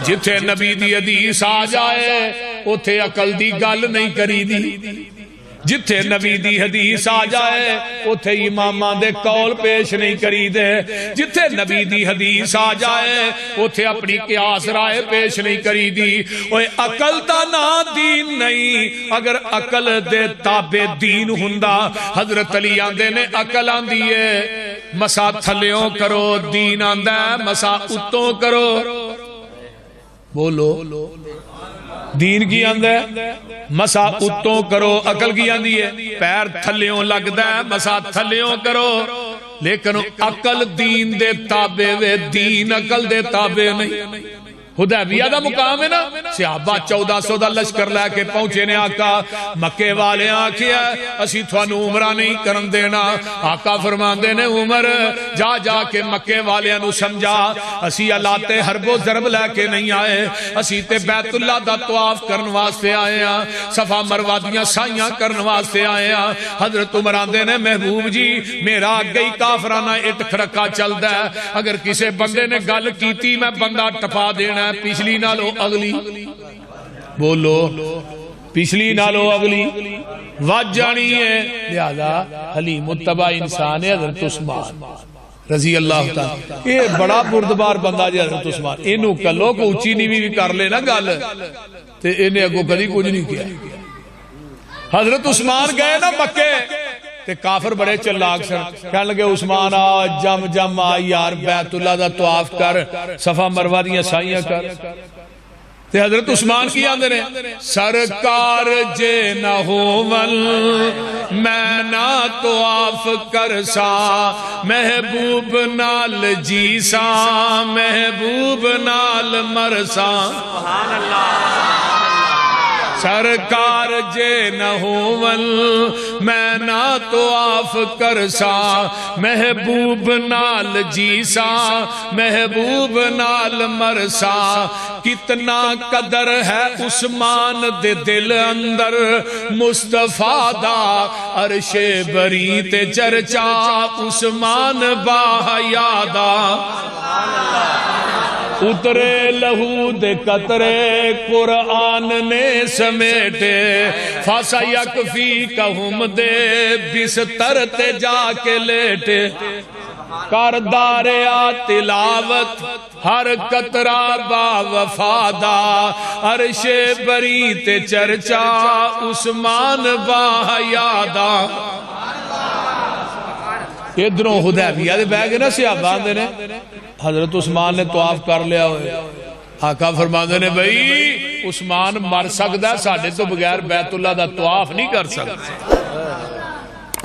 جتھے نبی دی حدیث آ جائے اتھے عقل دی گل نہیں کری دی، جتھے نبی دی حدیث آ جائے اتھے اماماں دے قول پیش نہیں کری دے، جتھے نبی دی حدیث آ جائے اتھے اپنی قیاس رائے پیش نہیں کری دی۔ اوے عقل تا نا دین نہیں، اگر عقل دے تابع دین ہوندا حضرت علی آندے نے عقل آندی ہے مسا تھلیوں کرو، دین آندا ہے مسا اتوں کرو۔ بولو دین کی آندہ ہے مسا اتوں کرو، عقل کی آندی ہے پیر تھلیوں لگدا ہے مسا تھلیوں کرو۔ لیکن عقل دین دے تابع وے، دین عقل دے تابع نہیں۔ حدیبیہ دا مقام ہے نا، صحابہ 1400 دا لشکر لے کے پہنچے نے، آقا مکے والے آکھیا اسی تھانوں عمرہ نہیں کرن دینا۔ آقا فرماندے نے عمر جا جا کے مکے والیاں نو سمجھا اسی آلات حرب و ضرب لے کے نہیں آئے، اسی تے بیت اللہ دا طواف کرن واسطے آئے ہاں، صفا مروہ دیاں سائیاں کرن واسطے آئے ہاں۔ حضرت عمر آندے نے محبوب جی میرا گئی کافرانہ اٹ کھڑکا چلدا ہے، اگر کسے بندے نے گل کیتی میں بندہ ٹپا دینا، پچھلی نالو اگلی، بولو پچھلی نالو اگلی وج جانی ہے۔ لہذا حلیم متبع انسان ہے حضرت عثمان رضی اللہ تعالی، یہ بڑا بردبار بندہ جی حضرت عثمان، انہوں کلو کو اچھی نیوی بھی کر لینا گل تے انہیں اگو کدی کچھ نہیں کیا۔ حضرت عثمان گئے نا مکے تے کافر بڑے چلاک سن، کہنے لگے عثمان آ جم جم آ یار بیت اللہ دا طواف کر، صفا مروہ دیاں سائیاں کر۔ تے حضرت عثمان کی آندے نے سرکار جے نہ ہوون میں نہ طواف کرسا، محبوب نال جیسا محبوب نال مرسا۔ سبحان اللہ۔ سرکار جے نہ ہوون میں نہ طواف کرسا، محبوب نال جیسا محبوب نال مرسا۔ کتنا قدر ہے عثمان دے دل اندر، مصطفیٰ دا عرش بری تے چرچا عثمان باحیا دا۔ اترے لہو دے قطرے قرآن نے سمیٹے، فَسَيَكْفِيكَهُمْ دے بستر تے جا کے لیٹے۔ کرداریا تلاوت ہر قطرہ با وفادا، عرش بری تے چرچا عثمان باحیادا۔ ادھروں حدیبیہ دے بیگ نا صحابہ دے نے، حضرت عثمان نے طواف کر لیا ہوئے، آقا فرماندے نے بھئی عثمان مر سکدا ساڈے تو بغیر بیت اللہ دا طواف نہیں کر سکتا۔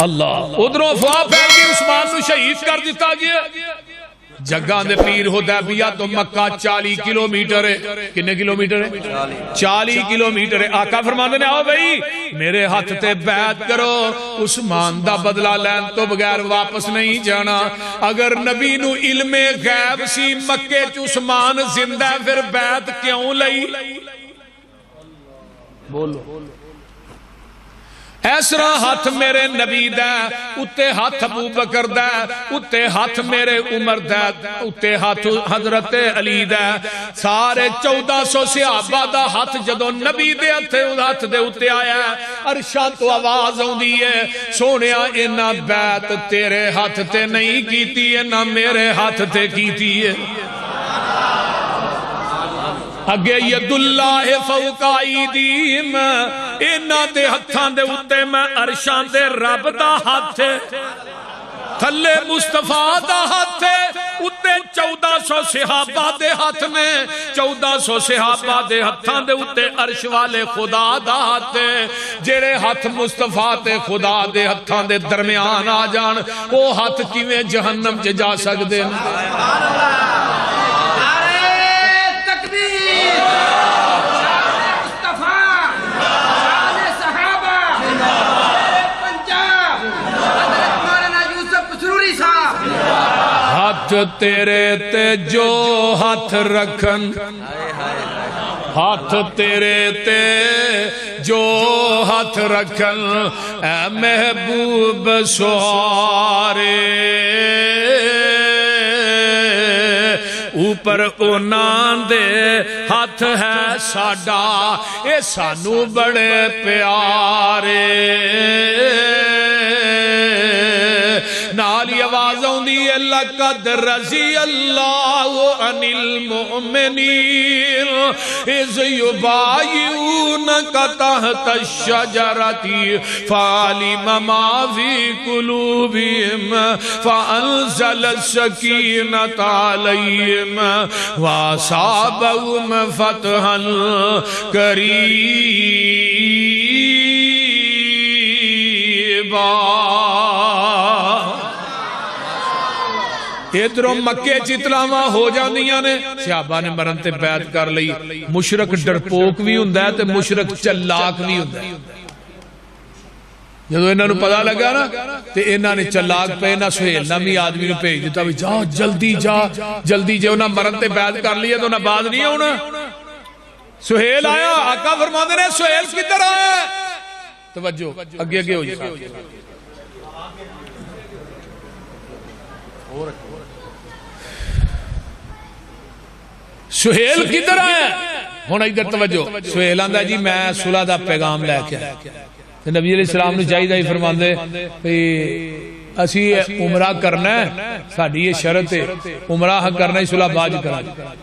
اللہ ادھروں افواہ پھیل گئی عثمان نو شہید کر دیتا گیا۔ جگہ دے پیر حدیبیہ تو مکہ 40 کلومیٹر ہے، کتنے کلومیٹر ہے؟ 40 کلومیٹر ہے۔ آقا فرماندے نے آؤ بھئی میرے ہاتھ تے بیعت کرو، عثمان دا بدلہ لین تو بغیر واپس نہیں جانا۔ اگر نبی نو علم غیب سی مکے چ عثمان زندہ پھر بیعت کیوں لئی؟ بولو ایسرا ہاتھ میرے نبی دا، اتے ہاتھ ابو بکر دا، اتے ہاتھ میرے عمر دا، اتے ہاتھ حضرت علی دا، سارے 1400 صحابہ دا ہاتھ جدو نبی دے ہاتھ دے اتے آیا ہے، عرشاں تو آواز ہوندی ہے سونیا اینا بیعت تیرے ہاتھ تے نہیں کیتی ہے نہ میرے ہاتھ تے کیتی ہے۔ اگے ید اللہ فوق ایدیہم، اینا دے ہتھاں دے اتے میں عرشاں دے رب دا ہاتھ تھلے مصطفیٰ دا ہاتھ اتے 1400 صحابہ دے ہاتھ میں، 1400 صحابہ دے ہتھاں دے اتے عرش والے خدا دا ہاتھ، جڑے ہاتھ مصطفیٰ تے خدا دے ہتھاں دے درمیان آ جان وہ ہاتھ کیویں جہنم چ جا سکدے ہیں؟ ہاتھ تیرے تے جو ہاتھ رکھن، ہاتھ تیرے تے جو ہاتھ رکھن، اے محبوب سوارے اوپر انہاں دے ہاتھ ہے ساڈا اے سانو بڑے پیارے نالی آواز ہوندی ہے لقد رضی اللہ عن المؤمنین اذ یبایعونک تحت الشجرۃ فعلم ما فی قلوبہم فانزل السکینۃ علیہم واصابہم فتحا قریبا ادھروں مکے چتلاواں ہو جاندیاں نے صحابہ نے مرن تے بیعت کر لئی مشرک ڈرپوک بھی ہوندا ہے تے مشرک چلاک بھی ہوندا ہے جدو انہاں نو پتہ لگا نا تے انہاں نے چلاک پہ نہ سہیل نامی آدمی نو بھیج دیتا بھی جا جلدی جے انہاں مرن تے بیعت کر لئی تو انہاں بعد نہیں ہونا سہیل آیا آقا فرماندے نے سہیل کدھر آیا توجہ اگے ہو جائے سہیل کدھر آیا ہن ادھر توجہ سہیل آندا جی میں صلح دا پیغام لے کے آیا نبی علیہ السلام نے چاہیے ہی فرماندے اسی عمرہ کرنا ہے ساڈی یہ شرط ہے عمرہ کرنا ہی صلح بعد کرنا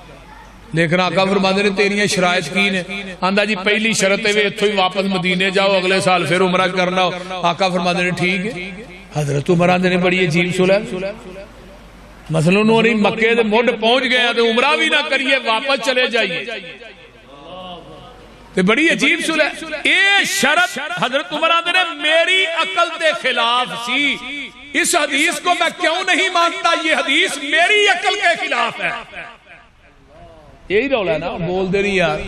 لیکن آقا فرماندے نے تیریاں شرائط کی نے آندا جی پہلی شرط ہے ایتھوں ہی واپس مدینے جاؤ اگلے سال پھر عمرہ کرنا ہو آقا فرماندے نے ٹھیک ہے حضرت عمر آندے نے بڑی عجیب صلح مثلا انہوں نے مکے دے مڈ پہنچ گئے تو عمرہ بھی نہ کریے واپس چلے جائیے تو بڑی عجیب صلح اے شرط حضرت عمر آندے نے میری عقل دے خلاف سی اس حدیث کو میں کیوں نہیں مانتا یہ حدیث میری عقل کے خلاف ہے یہی رولا ہے نا بول دے نہیں یار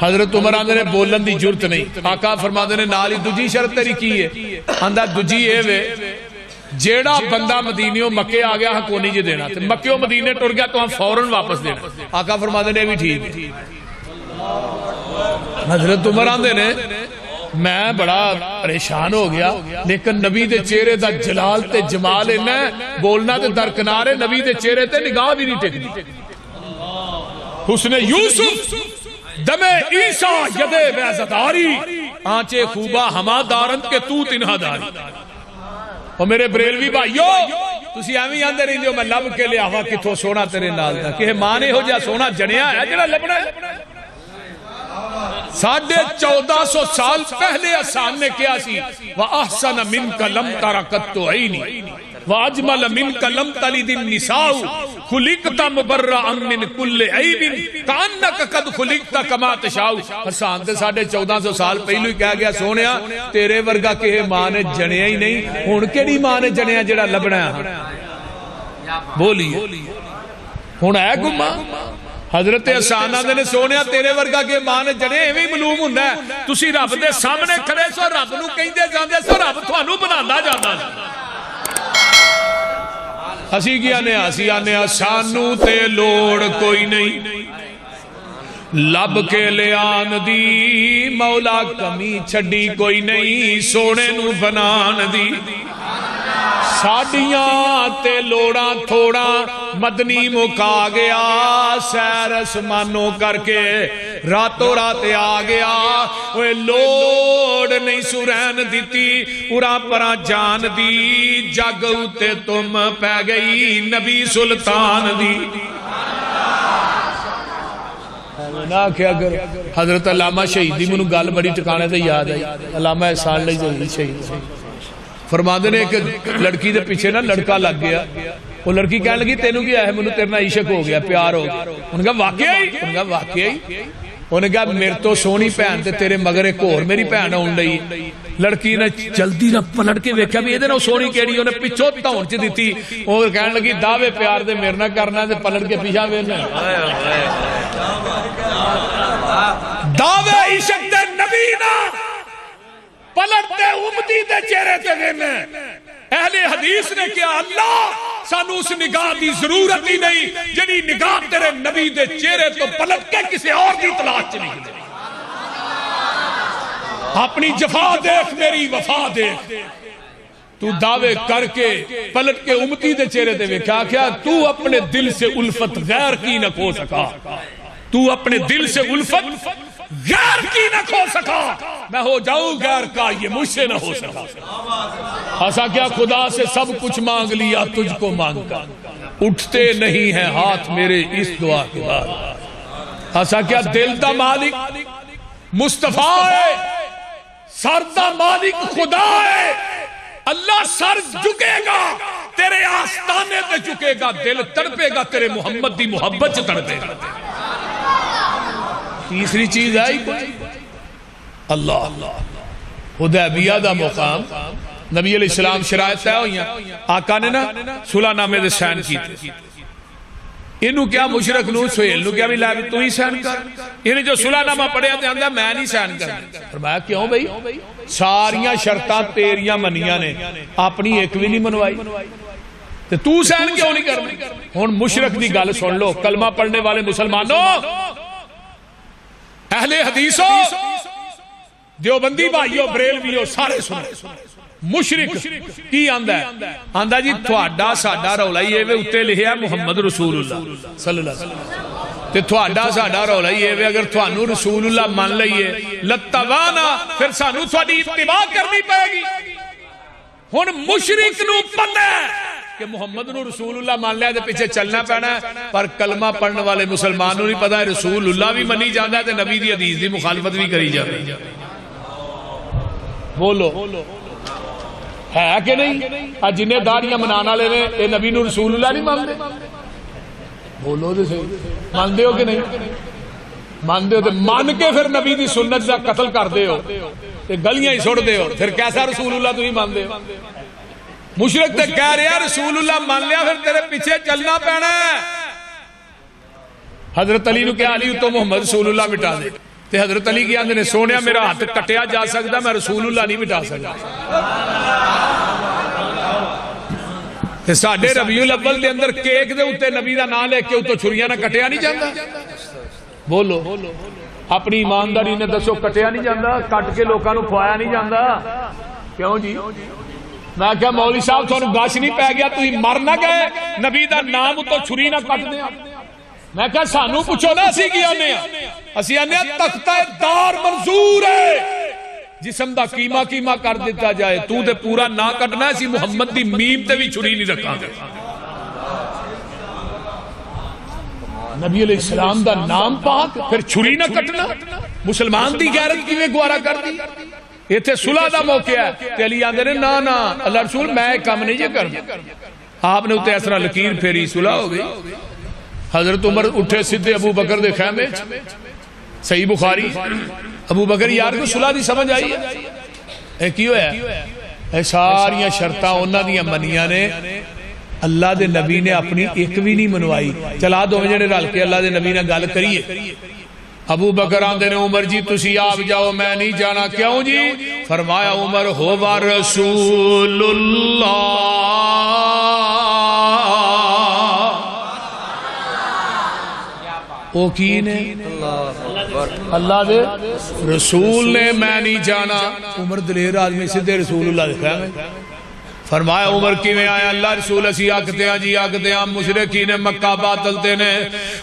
حضرت عمر آندے نے بولن دی جرت نہیں آقا فرماندے نے نال ہی دوجی شرط تیری کی ہے آندا دوجی اے وے جیڑا بندہ مدینیوں مکے آ گیا ہاں کو نہیں جے دینا مکیوں مدینے ٹر گیا تو ہم فوراً واپس دینا آقا فرماندے نے بھی ٹھیک حضرت عمر آندے نے میں بڑا پریشان ہو گیا لیکن نبی دے چہرے دا جلال تے جمال ہے بولنا تے درکنار ہے نبی دے چہرے تے نگاہ بھی نہیں ٹکدی حسن یوسف دم عیسیٰ یدے بیزداری آنچے خوبہ ہما دارند کے تو تنہا داری اور میرے بریلوی بھائیو تسی ایویں آندے رہندے ہو میں لب کے لے آوا کتھوں سونا تیرے نال دا کہ ماں نے ہو جا سونا جنیا ہے جڑا لبنا ہے 1450 سال پہلے احسان نے کیا سی وَأَحْسَنَ مِنْكَ لَمْ تَرَكَتُّ عَيْنِي وَأَجْمَلَ مِنْكَ لَمْ تَلِدِ النِّسَاءُ خُلِقْتَ مُبَرَّأً مِنْ كُلِّ عَيْبٍ كَأَنَّكَ قَدْ خُلِقْتَ كَمَا تَشَاءُ حسان تے 1450 سال پہلو ہی کہہ گیا سونیا تیرے ورگا کہ ماں نے جنیا ہی نہیں ہن کیڑی ماں نے جنیا جڑا لبنا ہے بولیے ہن ہے گما حضرت حسان آندے نے سونیا تیرے ورگا کہ ماں نے جنے ایویں معلوم ہوندا ہے تسی رب دے سامنے کھڑے سو رب نو کہندے جاندے سو رب تھانو بناندا جاندا اسی آنے سانو تے لوڑ کوئی نہیں لب کے لیان دی مولا کمی چھڑی کوئی نہیں سونے نو بنان دی ساڑیاں تے لوڑا تھوڑا مدنی مکا گیا سیر اسمانوں کر کے راتوں رات آ گیا وہ لوڑ نہیں سورین دیتی پورا پرا جان دی جگ اتے تم پہ گئی نبی سلطان دی حضرت علامہ شہیدی منو گل بڑی ٹکانے تے یاد آئی علامہ احسان لئی شہید فرماندے نے ایک لڑکی دے پیچھے نا لڑکا لگ گیا وہ لڑکی کہنے لگی تینوں کیا ہے منو تیرے نال عشق ہو گیا پیار ہو گیا انہوں نے کہا واقعی انہوں نے کہا میرے تو سونی بہن تے تیرے مگر ایک اور میری بہن آن لئی لڑکی نے جلدی نہ پلٹ کے ویکھیا بھی ایدے نال سونی کیڑی انہیں پیچھے دھون چ دتی اور کہنے لگی دعوے پیار دے میرے نال کرنا تے پلٹ کے پیچھے ویکھنا دعوے عشق دے نبی نا پلٹتے امتی دے چہرے تے دینے اہل حدیث نے کیا اللہ سانو اس نگاہ دی ضرورت ہی نہیں جنہی نگاہ تیرے نبی دے چہرے تو پلٹ کے کسی اور دی تلاش چلی گئے اپنی جفا دیکھ میری وفا دیکھ تو دعوے کر کے پلٹ کے امتی دے چہرے تے ویکھا کیا تو اپنے دل سے الفت غیر کی نہ کھو سکا، تو اپنے دل سے الفت غیر کی نہ کھو سکا، میں ہو جاؤں غیر کا یہ مجھ سے نہ ہو سکا۔ ایسا کیا خدا سے سب کچھ مانگ لیا تجھ کو مانگ کر، اٹھتے نہیں ہیں ہاتھ میرے اس دعا کے بعد۔ ایسا کیا دل دا مالک مصطفیٰ ہے، سر دا مالک خدا ہے، اللہ سر جھکے گا تیرے آستانے پہ جھکے گا، دل تڑپے گا تیرے محمد دی محبت سے تڑپے گا۔ تیسری چیز آئی کوئی اللہ حدیبیہ دا مقام، نبی علیہ السلام شرائط طے ہوئی ہیں، آقا نے نا صلح نامے دے سائن کیتے، انہوں کیا مشرک نو سہیل نو کیا بھی لائے تو ہی سائن کر، انہیں جو صلح نامہ پڑھیا تے آندہ میں نہیں سائن کر، فرمایا کیوں بھئی ساریاں شرطاں تیریاں منیاں نے اپنی ایک بھی نہیں منوائی تے تو سائن کیوں نہیں کرنا۔ ہن مشرک دی گل سن لو، کلمہ پڑھنے والے مسلمانوں، اہل حدیثوں، دیوبندی بھائیو، بریلویو، سارے سنو، مشرک کی آندہ ہے؟ آندہ جی تھوڑا ساڑھا رولا یہ وے اتے لکھیا محمد رسول اللہ صلی اللہ علیہ وسلم، تے تھوڑا ساڑھا رولا یہ وے اگر تھوانو رسول اللہ مان لئیے لتوانا، پھر سانو تھوڑی اتباع کرنی پائے گی۔ ہن مشرک نو پتہ ہے کہ محمد نو رسول اللہ مان لیا دے پیچھے چلنا پینا ہے، پر کلمہ پڑھنے والے مسلمانوں نہیں پتہ ہے رسول اللہ بھی منی جاندہ ہے تے نبی دی حدیث دی مخالفت بھی کری جاندی ہے۔ بولو ہے کہ نہیں؟ جنہیں داڑیاں منانا لے لیں اے نبی نو رسول اللہ نہیں مانتے؟ بولو دے صحیح، مانتے ہو کہ نہیں؟ مانتے ہو تے مان کے پھر نبی دی سنت دا قتل کر دے ہو تے گلیاں ہی سڑ دے ہو، پھر کیسا رسول اللہ تو ہی مانتے ہو؟ مشرک تے کہہ رہے ہیں رسول اللہ مان لیا پھر تیرے پیچھے چلنا پینا ہے۔ حضرت علی نو کہا علی تو محمد رسول اللہ مٹا دے، تے حضرت علی کی آندے نے سونیا میرا ہاتھ کٹیا جا سکتا میں رسول اللہ نہیں مٹا سکتا۔ تے ساڈے ربیع الاول دے اندر کیک دے اوتے نبی دا نام لے کے اوتوں چھریاں نہ کٹیا نہیں جاندا؟ بولو اپنی ایمانداری نے دسو کٹیا نہیں جاندا؟ کٹ کے لوکاں نو کھوایا نہیں جاندا؟ کیوں جی؟ میں کہا مولوی صاحب تھانوں گاش نہیں پے گیا، تسی مر نہ گئے نبی دا نام اوتوں چھری نہ کٹ دیا؟ میں کہا سانو پوچھو نا اسی کی آنے ہیں، اسی آنے ہیں تختہ دار منظور ہے، جسم دا قیمہ قیمہ کر دیتا جائے، تو دے پورا نہ کٹنا ہے، اسی محمد دی میم تے بھی چھری نہیں رکھا گے۔ نبی علیہ السلام دا نام پاک پھر چھری نہ کٹنا، مسلمان دی غیرت کی میں گوارا کر دی۔ یہ تھے صلح دا موقع ہے کہ علی آندے نے نا نا اللہ رسول میں کام نہیں یہ کرنا، آپ نے اتے ایسا لکیر پھیری صلح ہو گئی۔ حضرت عمر اٹھے سدھے ابو بکر دے خیمے، صحیح بخاری، ابو بکر یار کو صلح دی سمجھ آئی ہے، اے کیوں ہے اے ساریاں شرطاں انہاں دیاں منیاں نے، اللہ دے نبی نے اپنی ایک بھی نہیں منوائی۔ چلا دو جنے رل کے اللہ دے نبی نے گل کریے۔ ابو بکر آندے نے عمر جی تسی آپ جاؤ میں نہیں جانا، کیوں جی؟ فرمایا عمر ہوا رسول اللہ، او کی نے اللہ دے رسول نے، میں نہیں جانا۔ عمر دلیر آدمی سدھے رسول اللہ دکھا میں فرمایا عمر کی میں آیا اللہ رسول اسی آکتے ہیں جی آکتے ہیں مشرقین مکہ باطلتے نے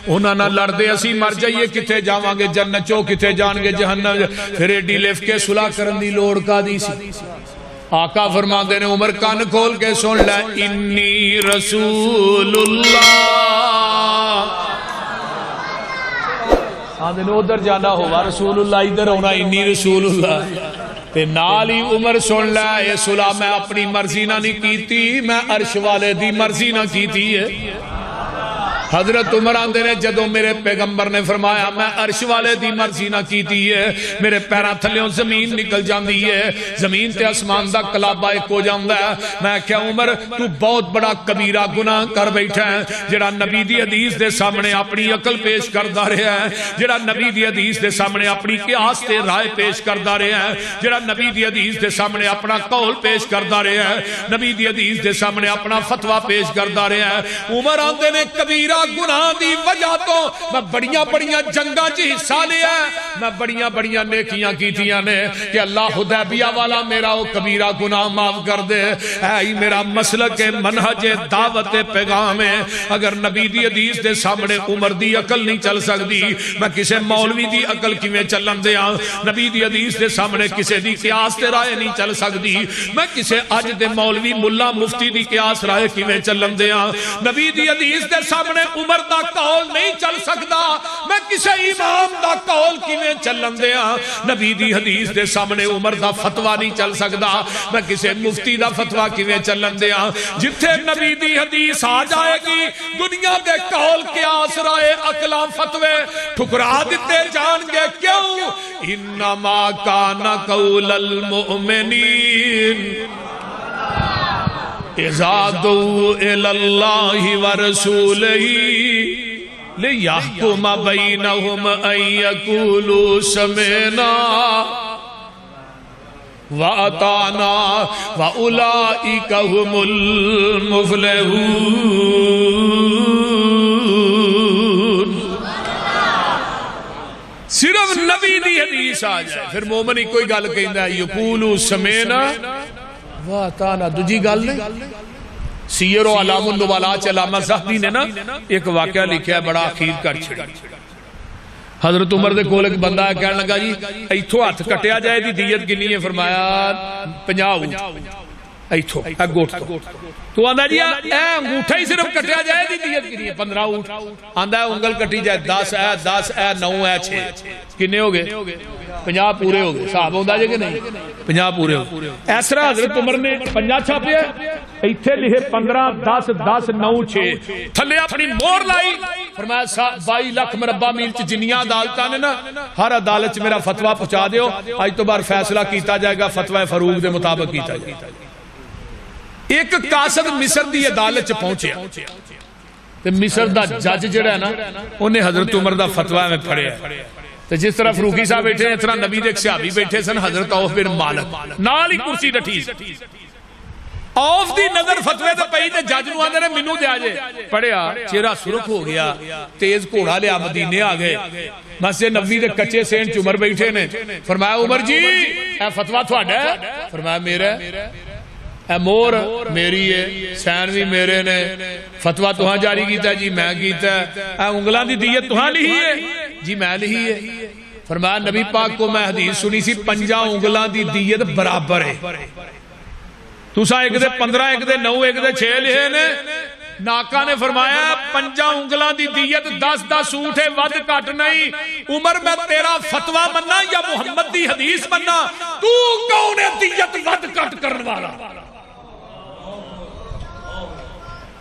انہاں نہ لڑ دے اسی مر جائیے کتے جاواں گے جنت چو کتے جان گے جہنم، پھر ایڈی لف کے صلح کرن دی لوڑ کا دی سی۔ آقا فرماندے نے عمر کان کھول کے سن لے انی رسول اللہ، آدھے نے ادھر جانا ہوا رسول اللہ ادھر ہونا انی رسول اللہ، تے نالی عمر سن لے یہ صلح میں اپنی مرضی نہ نہیں کیتی، میں عرش والے دی مرضی نہ کیتی ہے۔ حضرت عمر آندے نے جدو میرے پیغمبر نے فرمایا میں عرش والے دی مرضی نہ کیتی ہے، میرے پیرا تھلیوں زمین نکل جاندی ہے، زمین تے اسمان دا کلابہ ایک ہو جاندہ ہے۔ میں کیا عمر تو بہت بڑا کبیرہ گناہ کر بیٹھا ہے، جڑا نبی دی حدیث دے سامنے اپنی عقل پیش کردہ رہے ہیں، جڑا نبی دی حدیث دے سامنے اپنی قیاس تے رائے پیش کردہ رہے ہیں، جڑا نبی دی حدیث دے سامنے اپنا قول پیش کردہ رہے ہیں، نبی دی حدیث دے سامنے اپنا فتوہ پیش کردہ رہے ہیں۔ عمر آندے نے کبیرہ کبیرہ گناہ دی وجہ تو میں بڑیاں بڑیاں جنگاں چ حصہ لیا میں بڑیاں بڑیاں نیکیاں کیتیاں نے کہ اللہ حدیبیہ والا میرا وہ کبیرہ گناہ معاف کر دے اے میرا مسلک منہج دعوت پیغام ہے اگر نبی دی حدیث دے سامنے عمر دی عقل نہیں چل سکتی میں کسے مولوی دی عقل کیویں چلن دیاں نبی دی حدیث دے سامنے کسے دی قیاس تے رائے نہیں چل سکتی میں کسے اج دے مولوی ملا مفتی دی قیاس رائے کیویں چلن دیاں نبی دی حدیث دے سامنے عمر دا قول نہیں چل سکتا میں کسے امام دا قول کیویں چلن دیاں نبی دی حدیث دے سامنے عمر دا فتویٰ نہیں چل سکتا میں کسے مفتی دا فتویٰ کیویں چلن دیاں جتھے نبی دی حدیث آ جائے گی دنیا دے قول قیاس رائے عقلاں فتوے ٹھکرا دیتے جان گے کیوں انما کان قول المؤمنین اذا دعوا الی اللہ ورسولہ لیحکم بینہم ان یقولوا سمعنا وَأَطَعْنَا وَأُولَئِكَ هُمُ الْمُفْلِحُونَ صرف نبی دی حدیث آ جائے پھر مومن ہی کوئی گل کہندا ہے یقولوا سمعنا وَأَطَعْنَا دوجی گل نہیں سیر و علام النبلاء علامہ زاہبی نے نا ایک واقعہ لکھا ہے بڑا اخیر کر چھڑی حضرت عمر دے کول ایک بندہ کہنے لگا جی ایتھوں ہاتھ کٹیا جائے دی دیت کنی ہے فرمایا 50 ایتھوں اے گوٹ تو آندا جی اے انگوٹھا ہی صرف کٹیا جائے دی دیت کنی ہے 15 اونٹ آندا ہے انگل کٹی جائے 10 اے 9 اے 6 کنے ہو گئے 50 پورے ہو گئے صاحب ہوندا جے کہ نہیں 50 پورے ہو گئے اس طرح حضرت عمر نے 50 چھاپیا ایتھے لکھے 15 10 10 9 6 تھلے اپنی مور لائی فرمایا 22 لاکھ مربع میل چ جنیاں عدالتاں نے نا ہر عدالت چ میرا فتویٰ پہنچا دیو اج تو بعد فیصلہ کیتا جائے گا فتوی فاروق دے مطابق کیتا جائے گا ایک قاصد مصر دی عدالت چ پہنچیا تے مصر دا جج جڑا ہے نا انہیں حضرت عمر دا فتویٰ میں پڑھیا تے جس طرح فروقی صاحب بیٹھے ہیں اس طرح نبی دے ایک صحابی بیٹھے سن حضرت عوف بن مالک نال ہی کرسی ڈٹھی عوف دی نظر فتوے تے پئی تے جج نوں آندے نے مینوں دے آجے پڑھیا چہرہ سرخ ہو گیا تیز گھوڑا لیا مدینے آ گئے مسجد نبوی دے کچے سینٹ عمر بیٹھے نے فرمایا عمر جی اے فتویٰ تہاڈا ہے فرمایا میرا اے مور میری ہے سین بھی میرے نے فتویٰ تہاں جاری کیتا ہے جی میں کیتا ہے اے انگلاں دی دیت تہاں لکھی ہے جی میں لکھی ہے فرمایا نبی پاک کو میں حدیث سنی سی 50 انگلاں دی دیت برابر ہے تسا ایک دے 15 ایک دے 9 ایک دے 6 لکھے نے ناکا نے فرمایا 50 انگلاں دی دیت 10 اونٹ ہے ود کٹ نہیں عمر میں تیرا فتویٰ مننا یا محمد دی حدیث مننا تو کون ہے دیت ود کٹ کرنے والا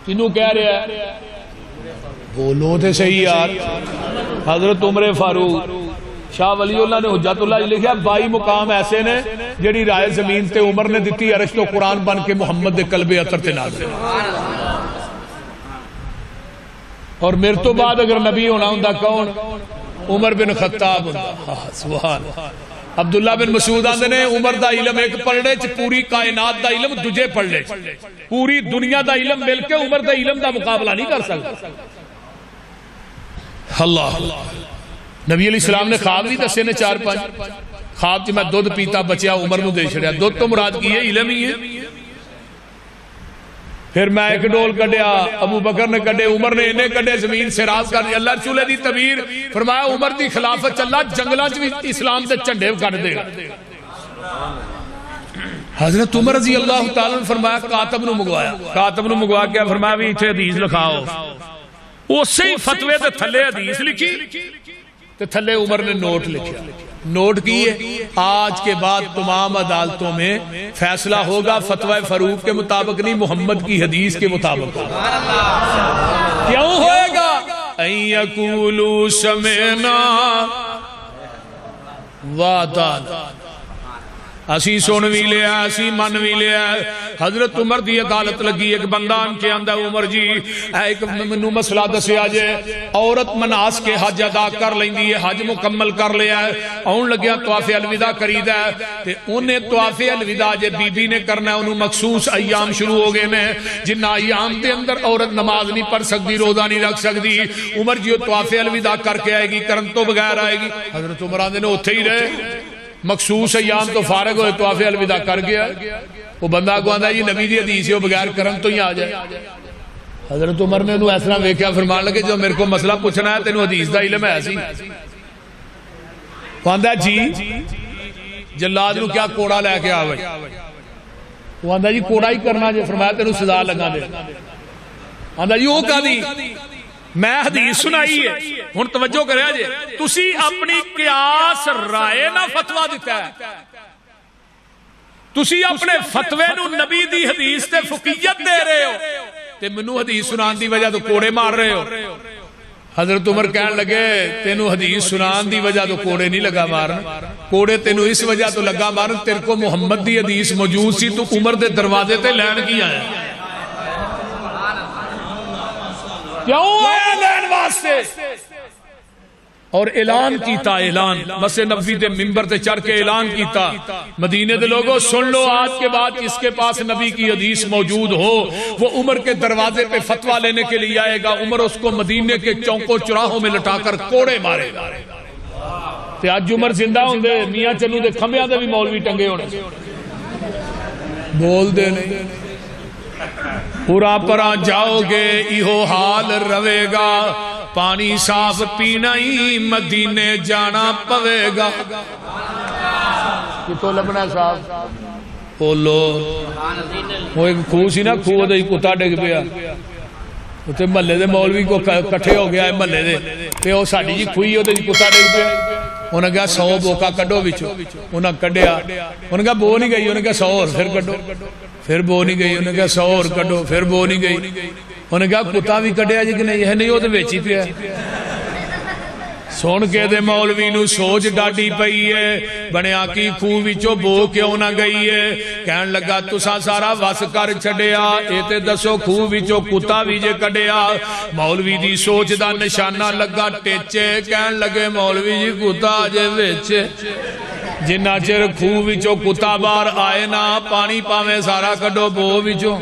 تینوں کہہ رہے ہیں بولو تے صحیح یار حضرت عمر فاروق شاہ ولی اللہ نے حجت اللہ لکھا 22 مقام ایسے نے جڑی رائے زمین تے عمر نے دیتی عرش تو قرآن بن کے محمد دے قلب اطہر تے نازل اور میرے تو بعد اگر نبی ہونا ہوندا کون عمر بن خطاب ہوندا سبحان عبداللہ بن مسعود آندے نے عمر دا علم ایک پڑھنے چ پوری کائنات دا علم دجے پڑھنے پوری دنیا دا علم مل کے عمر دا علم دا مقابلہ نہیں کر سکتا اللہ نبی علیہ السلام نے خواب بھی دسے نے 4-5 خواب چ میں دودھ پیتا بچیا عمر نو دے چھڑیا دودھ تو مراد کی ہے علم ہی ہے پھر میں ایک ڈول کڈیا ابو بکر نے کڈے عمر نے انہیں کڈے زمین سے راز کر اللہ رسول دی تعبیر فرمایا عمر دی خلافت چلا جنگلاں چ بھی اسلام دے جھنڈے کڈ دے گا حضرت عمر رضی اللہ تعالی نے فرمایا کاتب نو منگوایا کاتب نو منگوا کے فرمایا بھی ایتھے حدیث لکھاؤ اسی فتوے تے تھلے حدیث لکھی تے تھلے عمر نے نوٹ لکھیا نوٹ کی ہے آج کے بعد تمام عدالتوں میں فیصلہ ہوگا فتوی فاروق کے مطابق نہیں محمد کی حدیث کے مطابق کیوں ہوئے گا ان یقولوا سمعنا وَأَطَعْنَا اسی سن بھی لیا اسی من بھی لیا. حضرت عمر دی عدالت لگی. ایک بندہ ان کے اندر عمر جی ایک منو مسئلہ دسیا جے عورت مناس کے حج ادا کر لیندی ہے حج مکمل کر لیا ہے آن لگیا طواف الوداع کرید ہے تے انہیں طواف الوداع جے بی بی نے کرنا ہے انہوں مخصوص ایام شروع ہو گئے نے جنہ ایام دے اندر عورت نماز نہیں پڑھ سکتی روزہ نہیں رکھ سکتی. عمر جی طواف الوداع کر کے آئے گی کرن تو بغیر آئے گی. حضرت عمر آندے نے اتھے ہی رہے مخصوص ایام تو فارغ ہوئے طواف الوداع کر گیا. وہ بندہ کو آندہ جی نبی دی حدیث ہے وہ بغیر کرن تو ہی آ جائے. حضرت عمر نے انہوں ایسا ویکھیا فرمان لگے جو میرے کو مسئلہ پوچھنا ہے تینوں حدیث دا علم ہے سی. وہ آندہ جی جلاد نو کیا کوڑا لے کے آوے. وہ آندہ جی کوڑا ہی کرنا جو فرمایا تینوں سزا لگا دے. آندہ جی وہ کہا دی میں حدیث سنائی ہے ہن توجہ کرے جے تسی اپنی قیاس رائے نہ فتوہ دیتا ہے تسی اپنے فتوے نو نبی دی حدیث تے فقیت دے رہے ہو تے منو حدیث سنان دی وجہ تو کوڑے مار رہے ہو. حضرت عمر کہنے لگے تینو حدیث سنان دی وجہ تو کوڑے نہیں لگا مارن کوڑے تینو اس وجہ تو لگا مارن تیرے کو محمد دی حدیث موجود سی تو عمر دے دروازے تے لین کی آیا کیوں آیا لین واسطے اور اعلان کیتا اعلان مسجد نبوی دے منبر تے چڑھ کے اعلان کیتا مدینے دے لوگوں سن لو آج کے بعد جس کے پاس نبی کی حدیث موجود ہو وہ عمر کے دروازے پہ فتوہ لینے کے لیے آئے گا عمر اس کو مدینے کے چوکوں چراہوں میں لٹا کر کوڑے مارے گا. تے آج عمر زندہ ہوں دے میاں چنو دے کھمبیاں دے بھی مولوی ٹنگے ہونے بول دے نہیں پورا پرا جاؤ گے ایہو حال روے گا پانی صاف پینا ہی مدینے جانا پوے گا. کتوں لبنا صاف بولو وہ ایک خوہ سی نا خوہ دے کتا ڈگ پیا اتنے محلے دے مولوی کو کٹھے ہو گیا ہے محلے دے تے وہ ساڈی جی کھوئی وہ کتا ڈگ پیا انہوں نے کہا 100 بوکا کڈو وچوں انہوں نے کڈیا انہوں نے کہا بو نہیں گئی انہوں نے کہا 100 اور پھر کڈو پھر بو نہیں گئی انہوں نے کہا 100 اور کڈو پھر بو نہیں گئی انہوں نے کہا کتا بھی کڈیا جی کہ نہیں ہے نہیں وہ تو ویچی پیا سن کے دے مولوی نو سوچ ڈاڈی پئی ہے بنیا کی خوہ وچوں بو کیوں نہ گئی ہے کہن لگا تساں سارا وس کر چھڈیا اے تے دسو خوہ وچوں کتا بھی جے کڈیا مولوی دی سوچ دا نشانہ لگا ٹیچے کہن لگے مولوی جی کتا جے وچ جنہ چر خوہ وچوں کتا بار آئے نا پانی پاویں سارا کڈو بو وچوں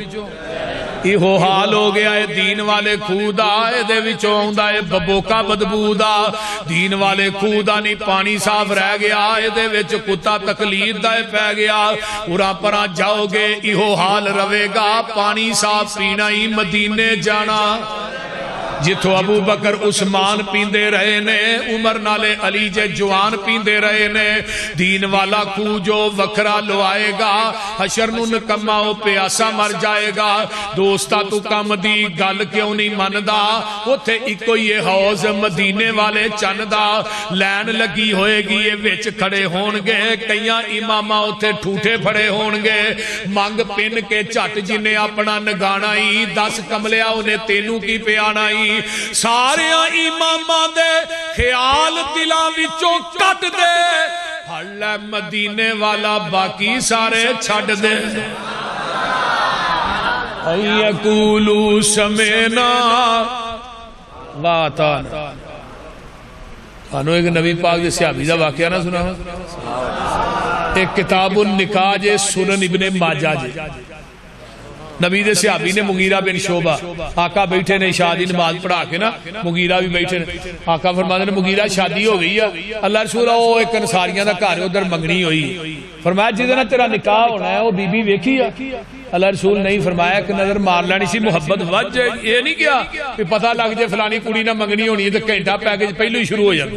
ایہو حال ہو گیا ہے دین والے خوہ دا اے دے وچوں ہوندا اے ببوکا بدبو دا دین والے خوہ دا نہیں پانی صاف رہ گیا اے دے وچ کتا تقلید دا پہ گیا اُرا پرا جاؤ گے ایہو حال روے گا پانی صاف پینا ہی مدینے جانا جتھو ابو بکر عثمان پیندے رہے نے عمر نالے علی جے جوان پیندے رہے نے دین والا خوہ جو وکھرا لو آئے گا حشر نو نکمہ ہو پیاسا مر جائے گا دوستا تو کم دی گل کیوں نہیں مندہ اتھے ایکو یہ حوض مدینے والے چندہ لین لگی ہوئے گی یہ وچ کھڑے ہونگے کئیاں امامہ اتھے ٹھوٹے پھڑے ہونگے مانگ پن کے چٹ جنہیں اپنا نگانا ہی 10 کملیا انہیں تینوں کی پیانا ہی سارے امامہ دے خیال دلاں وچوں کٹ دے پھڑ لے مدینے والا باقی سارے چھڑ دے یقولو سمینا واتانا کانو ایک نبی پاک جے صحابی دا واقعہ نہ سنا ایک کتاب النکاح جے سنن ابن ماجہ جے نبی دے صحابی نے مغیرہ بن شعبہ آقا بیٹھے نے شادی نماز پڑھا کے نا مغیرہ بھی بیٹھے نے آقا فرماتے نے مغیرہ شادی ہو گئی ہے اللہ رسول وہ ایک انصاریاں دا گھر ادھر منگنی ہوئی فرمایا جدنا تیرا نکاح ہونا ہے وہ بی بی ویکھی ہے اللہ رسول نہیں فرمایا کہ نظر مار لینی سی محبت وجہ یہ نہیں کیا کہ پتہ لگ جائے فلانی کڑی نہ منگنی ہونی ہے تو گھنٹہ پیکج پہلو ہی شروع ہو جائے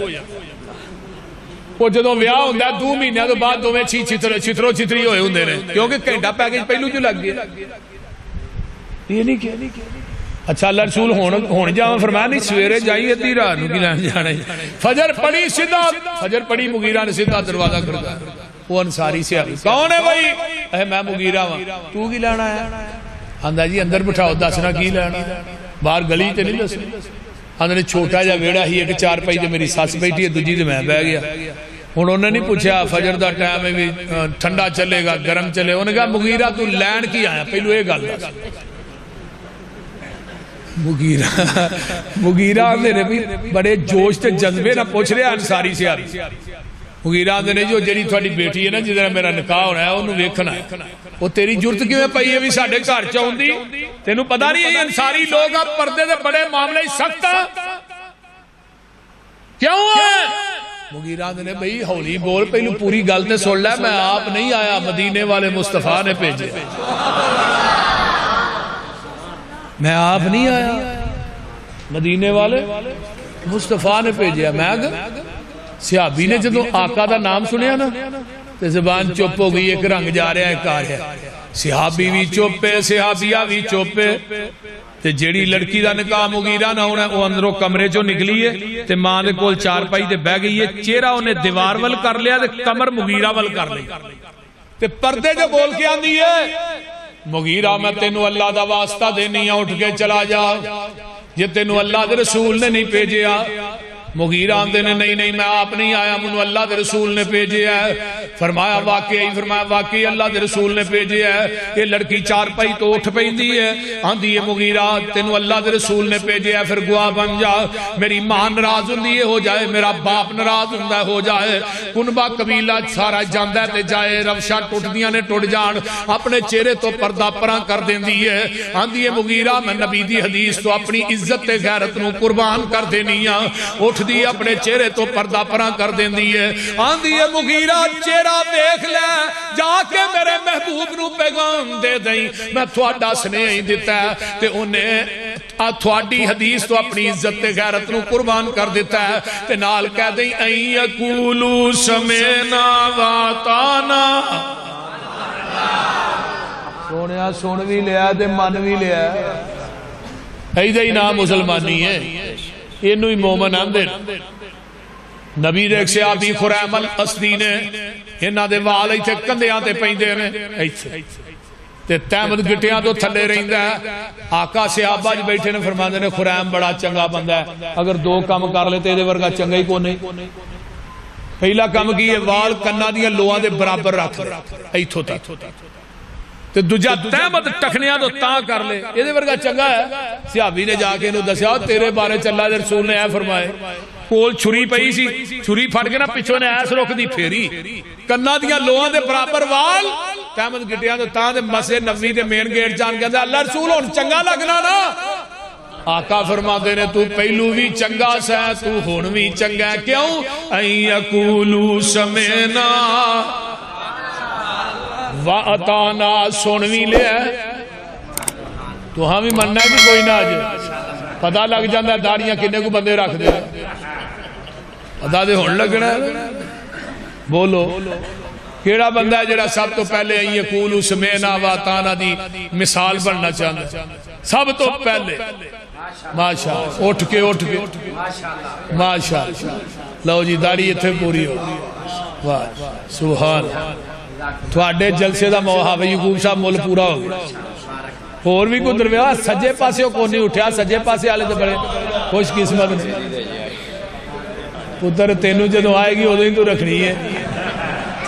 وہ جدوں ویاہ ہوندا ہے 2 مہینے تو بعد دوویں چھترو چھتری ہوئے ہوندے نے کیونکہ گھنٹہ پیکج پہلو جو لگ گیا یہ نہیں کیا اچھا اللہ رسول ہونے جاؤں فرمایا نہیں سویرے جائیے تی رات نو کی لین جانا فجر پڑی سیدھا فجر پڑی مغیرہ نے سیدھا دروازہ کھڑکا وہ انصاری سے آئی کون ہے بھائی اے میں مغیرہ ہوں تو کی لینا ہے آندہ جی اندر بٹھاؤ دسنا کی لینا باہر گلی تے نہیں دسنا آندہ نے چھوٹا جا ویڑا ہی ایک 4 پائی تے میری ساس بیٹھی ہے دجی تے میں بہ گیا ہوں انہیں نہیں پوچھا فجر دا ٹائم ہے بھی ٹھنڈا چلے گا گرم چلے، انہیں کہا مغیرہ تو لین کی آیا، پہلو یہ گل دس مغیرہ آندے نے بھی بڑے جوش تے جذبے نہ پوچھ رہے انصاری سے آری، مغیرہ آندے نے جو جڑی تھوڑی بیٹی ہے نا جدھر میرا نکاح ہونا ہے انہوں ویکھنا ہے، وہ تیری جرت کیوں ہے پئی ہے بھی ساڑھے گھر چاہندی، تینوں پتہ نہیں ہے انصاری لوگ اب پردے دے بڑے معاملے سکتا کیوں ہے؟ مغیرہ آندے نے بھئی ہولی بول پہلو پوری گل تے سن لے، میں آپ نہیں آیا، مدینے والے مصطفیٰ نے بھیجے، میں آپ نہیں آیا، مدینے والے مصطفیٰ نے بھیجا۔ میں صحابی نے جدو آقا دا نام سنیا نا تے زبان چپ ہو گئی، ایک رنگ جا رہا ہے ایک آ رہا ہے، صحابی بھی چپے صحابیہ بھی چپے، تے جیڑی لڑکی دا نکاح مغیرہ نہ ہونا وہ اندروں کمرے چو نکلی ہے تے ماں دے کول چار پائی دے بہ گئی ہے، چہرہ انہیں دیوار ول کر لیا تے کمر مغیرہ ول کر لیا تے پردے جو بول کے آندی ہے مغیرہ میں تینوں اللہ دا واسطہ دینی اٹھ کے چلا جا، یہ تینوں اللہ دے رسول نے نہیں بھیجیا۔ مغیرہ آندے نے نہیں میں آپ نہیں آیا، منو اللہ دے رسول نے بھیجے ہے۔ فرمایا واقعی اللہ دے رسول نے بھیجے ہے۔ یہ لڑکی چار پائی تو اٹھ پیندی ہے، آندی ہے مغیرہ تینوں اللہ دے رسول نے بھیجے ہے، پھر گواہ بن جا، میری ماں ناراض ہوندی ہو جائے، میرا باپ ناراض ہوندا ہو جائے، کنبا قبیلہ سارا جاندا تے جائے، روشاں ٹوٹدیاں نے ٹوٹ جان، اپنے چہرے تو پردہ پراں کر دیندی ہے۔ آندی ہے مغیرہ میں نبی دی حدیث تو اپنی عزت تے غیرت نو قربان کر دینی ہاں، اٹھ دی اپنے چہرے تو پردہ پراں کر دین دی ہے۔ آندھی ہے مغیرہ چہرہ دیکھ لے، جا کے میرے محبوب نو پیغام دے دیں، میں تھوڑا سنیں دیتا ہے تے انہیں تھوڑی حدیث تو اپنی عزت تے غیرت نو قربان کر دیتا ہے تے نال کہہ دیں این یقولو سمینا واتانا، سونیا سن بھی لیا تے من بھی لیا، ایدہ ہی نام مسلمانی ہے، اینو ہی مومن آندے۔ نبی دے ایک صحابی خریم الاسدی نے انہاں دے وال ایتھے کندیاں تے پیندے نے ایتھے تے تحمد گٹیاں تو تھلے رہندا ہے، آقا صحابہ جو بیٹھے نے فرماندے نے خریم بڑا چنگا بندہ ہے، اگر دو کام کر لیتے دے ورگا چنگا ہی کو نہیں۔ پہلا کام کی ہے وال کناں دیاں لوہاں دے برابر رکھ ایتھوں تک، تے دوجا تحمد ٹکھنیاں تو تاں کر لے، یہ دے ورگا چنگا ہے۔ صحابی نے جا کے انہوں دسیا تیرے بارے اللہ دے رسول نے اے فرمائے، کول چھری پئی سی، چھری پھٹ کے نا پچھوں نے ایس رکھ دی پھیری، کناں دیاں لوہاں دے برابر وال، تحمد گٹیاں تو تاں دے مسجد نبوی دے مین گیٹ جان کے اللہ رسول ہن چنگا لگنا نا۔ آقا فرماتے نے تو پہلو بھی چنگا سا تو ہن بھی چنگا، کیوں؟ این یقولو سمینا وَأَتَانَا سنوی لے ہے تو ہم بھی مننا ہے کہ کوئی نہ آجے، پتہ لگ جاندہ ہے داڑیاں کنے کو بندے رکھ دے، پتہ دے ہون لگنا ہے، بولو کیڑا بندہ ہے جڑا سب تو پہلے این یقولو سمینا وَأَتَانَا دی مثال بننا چاہتا سب تو پہلے، ماشاءاللہ اٹھ کے ماشاءاللہ، لو جی داڑی اتھے پوری ہو، واہ سبحان تھوڑے جلسے دا موہا بھئی یقوب صاحب مل پورا ہو گیا، اور بھی کو درویہ سجے پاسے کو نہیں اٹھیا، سجے پاسے آلے تو بڑے خوش قسمت نے پتر تینوں جدو آئے گی ادھر ہی تو رکھنی ہے،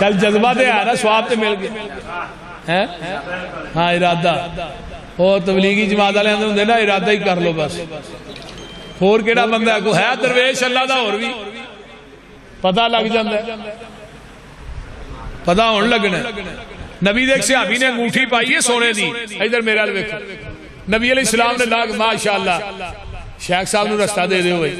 چل جذبہ دے آیا نا سواب تے مل گئے، ہاں ارادہ اور تبلیغی جماعت والے اندر ہوندے نا ارادہ ہی کر لو بس، اور کیڑا بندہ کو ہے درویش اللہ دا اور بھی پتہ لگ جاندہ ہے، پتہ ہون لگنا ہے۔ نبی دیکھ سے ابھی نے انگوٹھی پائی ہے سونے دی، ادھر میرا لوکھا نبی علیہ السلام نے لاغ ماشاءاللہ شیخ صاحب نے رستہ دے دے ہوئے،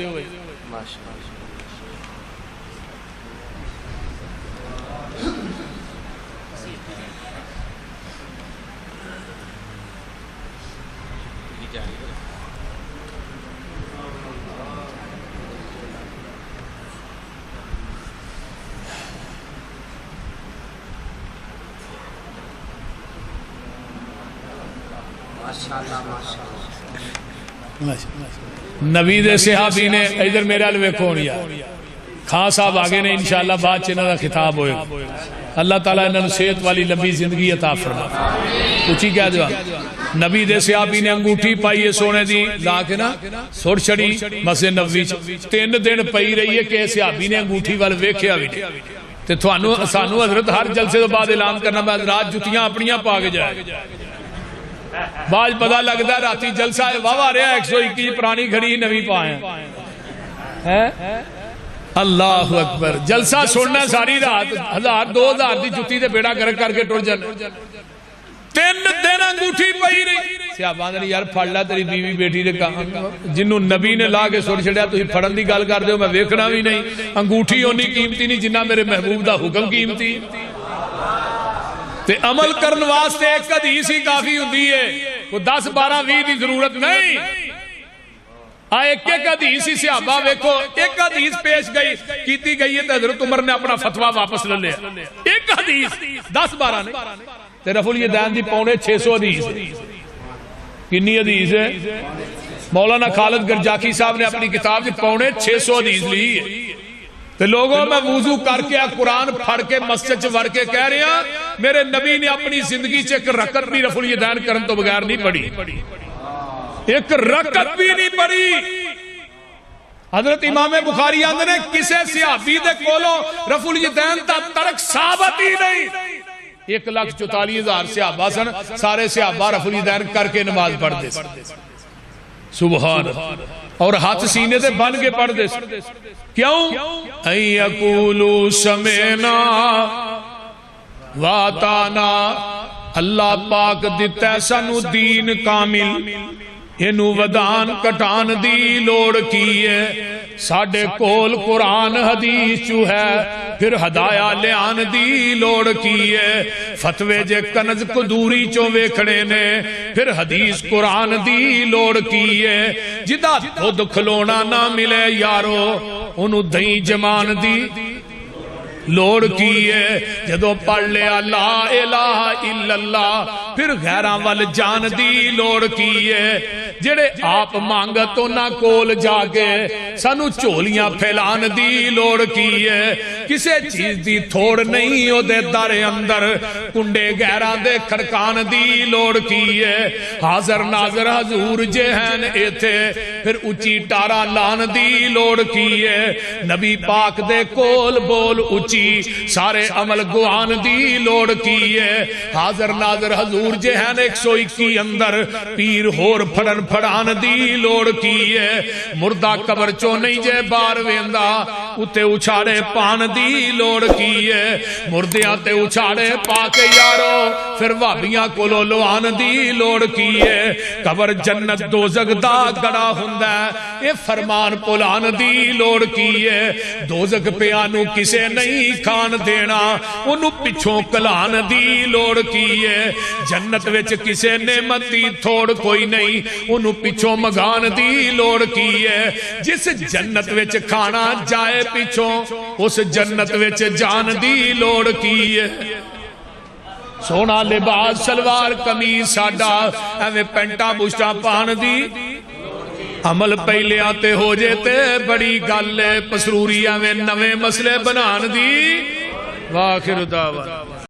نبی دے صحابی نے ادھر میرا لوے کون یا خان صاحب آگے نے انشاءاللہ بعد چنہ کا خطاب ہوئے. اللہ تعالیٰ انہوں نے صحت والی لمبی زندگی عطا فرما. پوچھی کیا جواب؟ نبی دے صحابی نے انگوٹھی پائی ہے سونے دی لا کے نا سر چڑی مسجد نبوی 3 دن پئی رہی ہے کہ صحابی نے انگوٹھی وال ویکھیا بھی نہیں. تے سانو حضرت ہر جلسے تو بعد اعلان کرنا میں رات جتیاں اپنیاں پا کے جائے. بعد پتہ لگتا ہے راتی جلسہ واہ رہا 121 پرانی گھڑی نوی پائیں. اللہ اکبر. جلسہ سننا ساری رات 1000 2000 دی جتی تے بیڑا گرک کر کے ٹر جانا. 3 دن انگوٹھی پئی رہی. صحابہ نے یار پھڑ لا تیری بیوی بیٹی دے کام جنوں نبی نے لا کے سن چھڑیا تسی پھڑن دی گل کر دیو میں ویکھنا بھی نہیں. انگوٹھی اونی قیمتی نہیں جنہ میرے محبوب دا حکم قیمتی. تے عمل کرن واسطے ایک حدیث ہی کافی ہوندی ہے. کوئی 10 12 20 دی ضرورت نہیں. ایک حدیث ہی صحابہ ویکھو ایک حدیث پیش گئی کیتی گئی ہے تے حضرت عمر نے اپنا فتویٰ واپس لے لیا. ایک حدیث 10 12 نہیں. تے رفع الیدین دی پونے 600 حدیث. کنی حدیث ہے؟ مولانا خالد گرجاکی صاحب نے اپنی کتاب کی پونے 600 حدیث لی ہے. تے لوگوں میں وضو کر کے قرآن پڑھ کے مسجد چ وڑ کے کہہ رہے ہیں میرے نبی نے اپنی زندگی چ ایک رکعت بھی رفع الیدین کرن تو بغیر نہیں پڑھی. ایک رکعت بھی نہیں پڑھی. حضرت امام بخاری آندے نے کسے صحابی دے کولوں رفع الیدین دا ترک ثابت ہی نہیں. 1,44,000 صحابہ سن. سارے صحابہ رفع الیدین کر کے نماز پڑھ دے. سبحان. اور ہاتھ سینے تے بن کے پڑھ دے. کیوں؟ ان یقولوا سمعنا واتانا. اللہ پاک دیتا ہے سانو دین کامل. اینو ودان کٹان دی لوڑ کی ہے. ساڈے کول قرآن حدیث چو ہے پھر ہدایا لیان دی لوڑ کی ہے. فتوے جے کنز قدوری چو ویکھڑے نے پھر حدیث قرآن دی لوڑ کی ہے. جدا خود کھلونا نہ ملے یارو انہوں دہی جمان دی لوڑ کی ہے. جدو پڑھ لیا لا الہ الا اللہ پھر غیران وال جان دی لوڑ کی ہے. جڑے آپ مانگا تو نہ کول جاگے سانو چولیاں پھیلان دی لوڑ کی ہے. کسے چیز دی تھوڑ نہیں ہو دے در اندر کنڈے غیران دے کھڑکان دی لوڑ کی ہے. حاضر ناظر حضور جہن ایتھے پھر اچھی ٹارا لان دی لوڑ کی ہے. نبی پاک دے کول بول اچھی سارے عمل گوان دی لوڑ کی ہے. حاضر ناظر حضور جہن 121 اندر پیر ہور پھڑن پھڑان دی لوڑ کی ہے. مردہ قبر چو نہیں جے بار ویندا اتے اچھاڑے پان دی لوڑ کی ہے. مردیاں تے اچھاڑے پاکے یارو پھر وابیاں کولو لوان دی لوڑ کی ہے. قبر جنت دوزخ دا گڑا ہوندا ہے اے فرمان پلان دی لوڑ کی ہے. دوزخ پیانو کسے نہیں کھان دینا انہوں پچھوں کلان دی لوڑ کی ہے. جنت وچ کسے نعمت دی تھوڑ کوئی نہیں انہوں پچھوں مگان دی لوڑ کی ہے. جس جنت وچ کھانا جائے پچھوں اس جنت وچ جان دی لوڑ کی ہے. سونا لباس سلوار قمیض ساڈا ایویں پینٹاں بشٹاں پان دی عمل پہلے آتے ہو جاتے بڑی گل ہے. پسروری ایویں نویں مسئلے بنان دی. واخر دعوانا